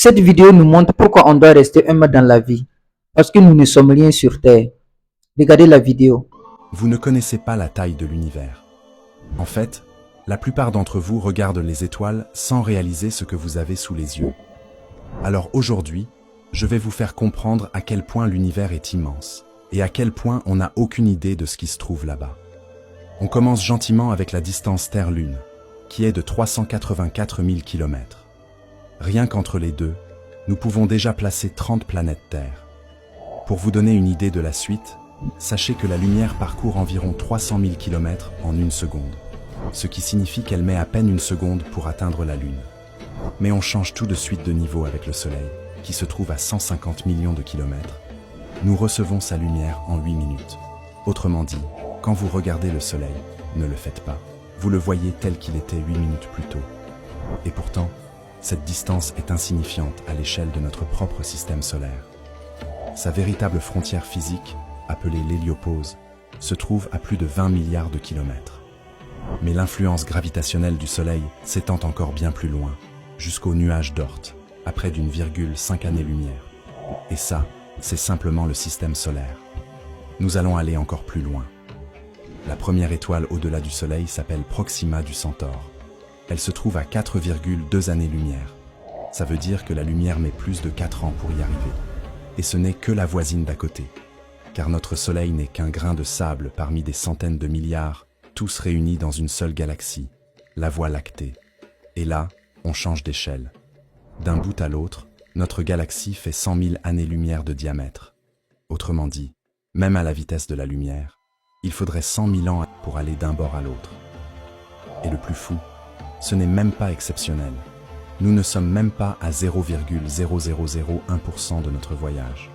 Cette vidéo nous montre pourquoi on doit rester humble dans la vie. Parce que nous ne sommes rien sur Terre. Regardez la vidéo. Vous ne connaissez pas la taille de l'univers. En fait, la plupart d'entre vous regardent les étoiles sans réaliser ce que vous avez sous les yeux. Alors aujourd'hui, je vais vous faire comprendre à quel point l'univers est immense et à quel point on n'a aucune idée de ce qui se trouve là-bas. On commence gentiment avec la distance Terre-Lune, qui est de 384 000 km. Rien qu'entre les deux, nous pouvons déjà placer 30 planètes Terre. Pour vous donner une idée de la suite, sachez que la lumière parcourt environ 300 000 km en une seconde, ce qui signifie qu'elle met à peine une seconde pour atteindre la Lune. Mais on change tout de suite de niveau avec le Soleil, qui se trouve à 150 millions de kilomètres. Nous recevons sa lumière en 8 minutes. Autrement dit, quand vous regardez le Soleil, ne le faites pas. Vous le voyez tel qu'il était 8 minutes plus tôt. Et pourtant, cette distance est insignifiante à l'échelle de notre propre système solaire. Sa véritable frontière physique, appelée l'héliopause, se trouve à plus de 20 milliards de kilomètres. Mais l'influence gravitationnelle du Soleil s'étend encore bien plus loin, jusqu'au nuage d'Oort, à près d'1,5 année-lumière. Et ça, c'est simplement le système solaire. Nous allons aller encore plus loin. La première étoile au-delà du Soleil s'appelle Proxima du Centaure. Elle se trouve à 4,2 années-lumière. Ça veut dire que la lumière met plus de 4 ans pour y arriver. Et ce n'est que la voisine d'à côté. Car notre Soleil n'est qu'un grain de sable parmi des centaines de milliards, tous réunis dans une seule galaxie, la Voie lactée. Et là, on change d'échelle. D'un bout à l'autre, notre galaxie fait 100 000 années-lumière de diamètre. Autrement dit, même à la vitesse de la lumière, il faudrait 100 000 ans pour aller d'un bord à l'autre. Et le plus fou, ce n'est même pas exceptionnel. Nous ne sommes même pas à 0,0001% de notre voyage.